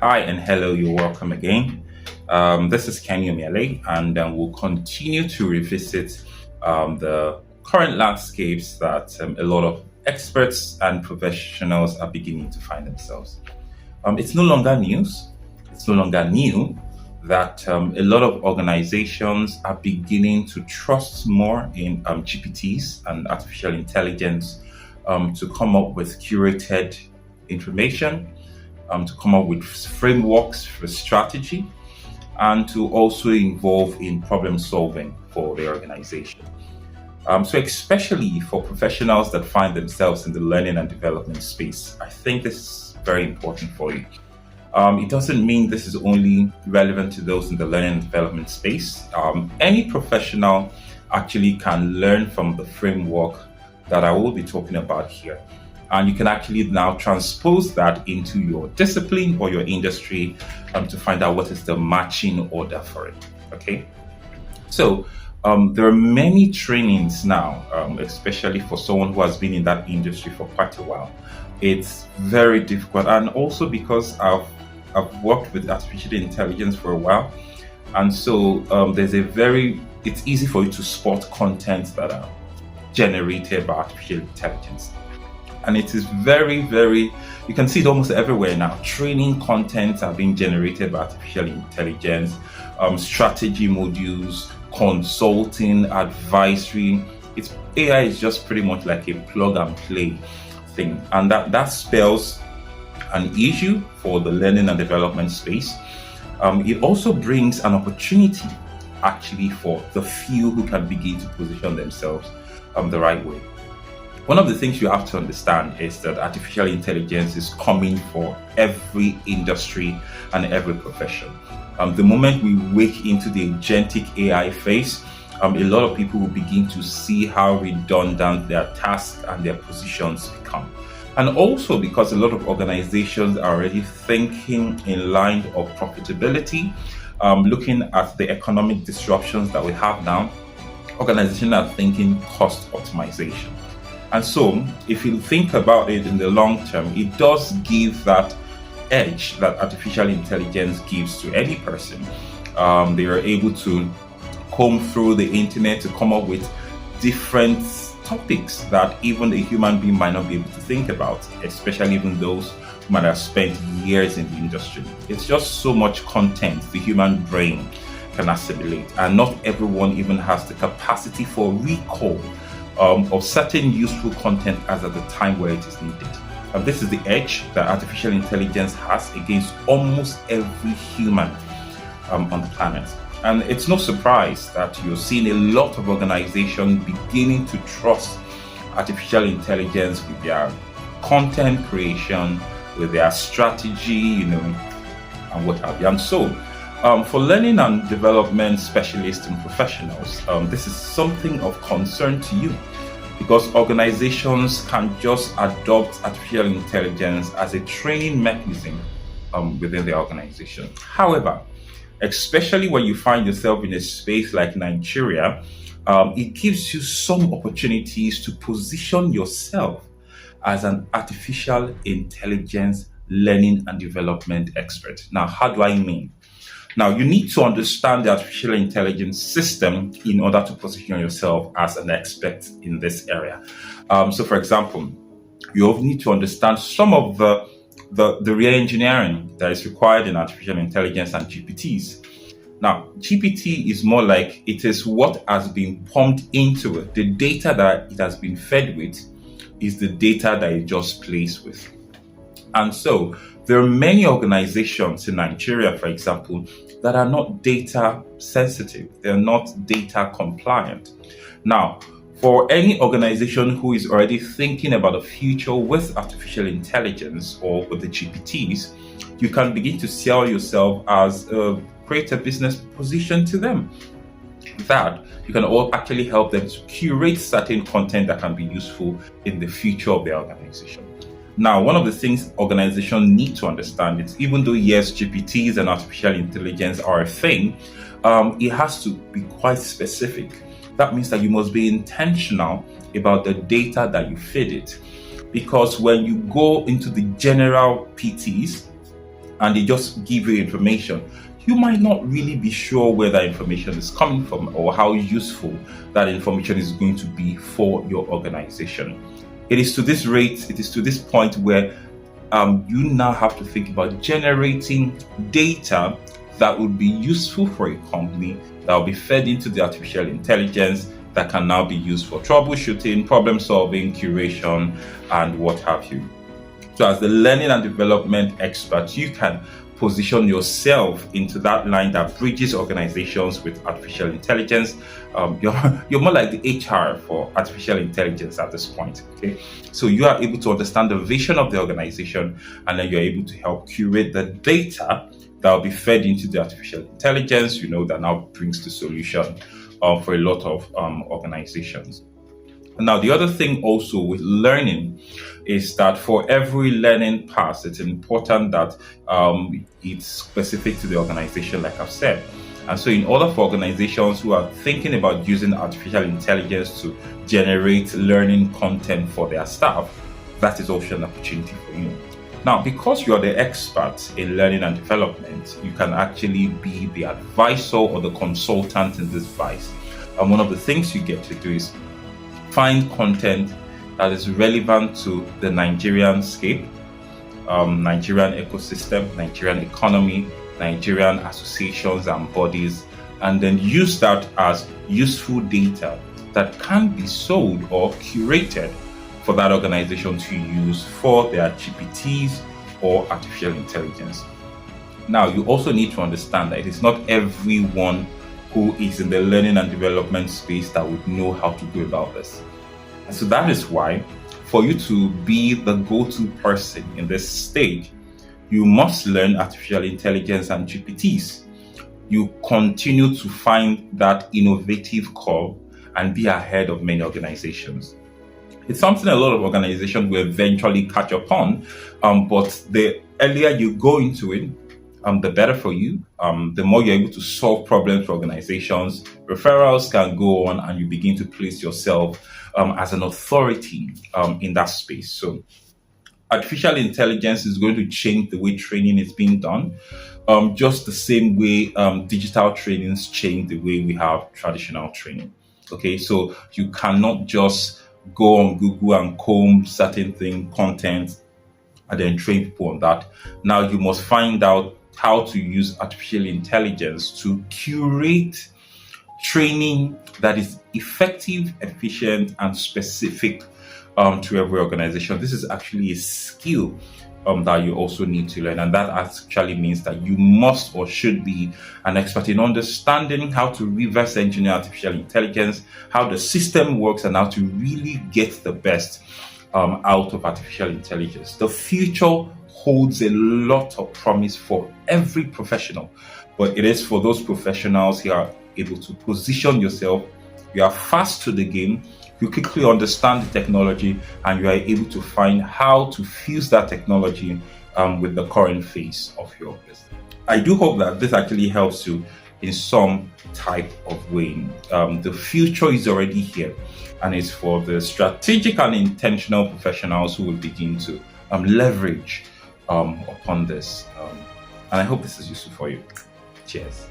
Hi and hello, you're welcome again. This is Omiyale, and we'll continue to revisit the current landscapes that a lot of experts and professionals are beginning to find themselves. It's no longer news, it's no longer new that a lot of organizations are beginning to trust more in GPTs and artificial intelligence to come up with curated information, to come up with frameworks for strategy, and to also involve in problem solving for the organization. So, especially for professionals that find themselves in the learning and development space, I think this is very important for you. It doesn't mean this is only relevant to those in the learning and development space. Any professional actually can learn from the framework that I will be talking about here. And you can actually now transpose that into your discipline or your industry to find out what is the matching order for it. Okay. So there are many trainings now, especially for someone who has been in that industry for quite a while. It's very difficult, and also because I've worked with artificial intelligence for a while, and so it's easy for you to spot content that are generated by artificial intelligence. And it is you can see it almost everywhere now. Training content are being generated by artificial intelligence, strategy modules, consulting, advisory. AI is just pretty much like a plug and play thing. And that spells an issue for the learning and development space. It also brings an opportunity actually for the few who can begin to position themselves the right way. One of the things you have to understand is that artificial intelligence is coming for every industry and every profession. The moment we wake into the agentic AI phase, a lot of people will begin to see how redundant their tasks and their positions become. And also because a lot of organizations are already thinking in line of profitability, looking at the economic disruptions that we have now, organizations are thinking cost optimization. And so, if you think about it in the long term, it does give that edge that artificial intelligence gives to any person. They are able to comb through the internet to come up with different topics that even a human being might not be able to think about, especially even those who might have spent years in the industry. It's just so much content the human brain can assimilate, and not everyone even has the capacity for recall of certain useful content as at the time where it is needed. And this is the edge that artificial intelligence has against almost every human on the planet. And it's no surprise that you're seeing a lot of organizations beginning to trust artificial intelligence with their content creation, with their strategy, and what have you. And so, for learning and development specialists and professionals, this is something of concern to you, because organizations can just adopt artificial intelligence as a training mechanism within the organization. However, especially when you find yourself in a space like Nigeria, it gives you some opportunities to position yourself as an artificial intelligence learning and development expert. Now, how do I mean? Now, you need to understand the artificial intelligence system in order to position yourself as an expert in this area. So, for example, you need to understand some of the re-engineering that is required in artificial intelligence and GPTs. Now, GPT is more like it is what has been pumped into it. The data that it has been fed with is the data that it just plays with. And so there are many organizations in Nigeria, for example, that are not data sensitive. They're not data compliant. Now, for any organization who is already thinking about a future with artificial intelligence or with the GPTs, you can begin to sell yourself as create a business position to them. That you can all actually help them to curate certain content that can be useful in the future of their organization. Now, one of the things organizations need to understand is, even though yes, GPTs and artificial intelligence are a thing, it has to be quite specific. That means that you must be intentional about the data that you feed it. Because when you go into the general PTs and they just give you information, you might not really be sure where that information is coming from or how useful that information is going to be for your organization. It is to this rate, it is to this point where you now have to think about generating data that would be useful for a company, that will be fed into the artificial intelligence that can now be used for troubleshooting, problem solving, curation, and what have you. So as the learning and development expert, you can position yourself into that line that bridges organizations with artificial intelligence. You're more like the HR for artificial intelligence at this point. Okay, so you are able to understand the vision of the organization, and then you're able to help curate the data that will be fed into the artificial intelligence. That now brings the solution for a lot of organizations. Now, the other thing also with learning is that for every learning path, it's important that it's specific to the organization, like I've said. And so in order for organizations who are thinking about using artificial intelligence to generate learning content for their staff, that is also an opportunity for you. Now, because you are the expert in learning and development, you can actually be the advisor or the consultant in this vice. And one of the things you get to do is find content that is relevant to the Nigerian scape, Nigerian ecosystem, Nigerian economy, Nigerian associations and bodies, and then use that as useful data that can be sold or curated for that organization to use for their GPTs or artificial intelligence. Now, you also need to understand that it is not everyone who is in the learning and development space that would know how to go about this. And so that is why, for you to be the go-to person in this stage, you must learn artificial intelligence and GPTs. You continue to find that innovative core and be ahead of many organizations. It's something a lot of organizations will eventually catch up on, but the earlier you go into it, the better for you. The more you're able to solve problems for organizations, referrals can go on, and you begin to place yourself as an authority in that space. So artificial intelligence is going to change the way training is being done, just the same way digital trainings change the way we have traditional training. Okay, so you cannot just go on Google and comb certain content and then train people on that. Now you must find out how to use artificial intelligence to curate training that is effective, efficient, and specific to every organization. This is actually a skill that you also need to learn, and that actually means that you must or should be an expert in understanding how to reverse engineer artificial intelligence, how the system works, and how to really get the best out of artificial intelligence. The future holds a lot of promise for every professional, but it is for those professionals who are able to position yourself. You are fast to the game, you quickly understand the technology, and you are able to find how to fuse that technology with the current phase of your business. I do hope that this actually helps you in some type of way. The future is already here, and it's for the strategic and intentional professionals who will begin to leverage upon this. And I hope this is useful for you. Cheers.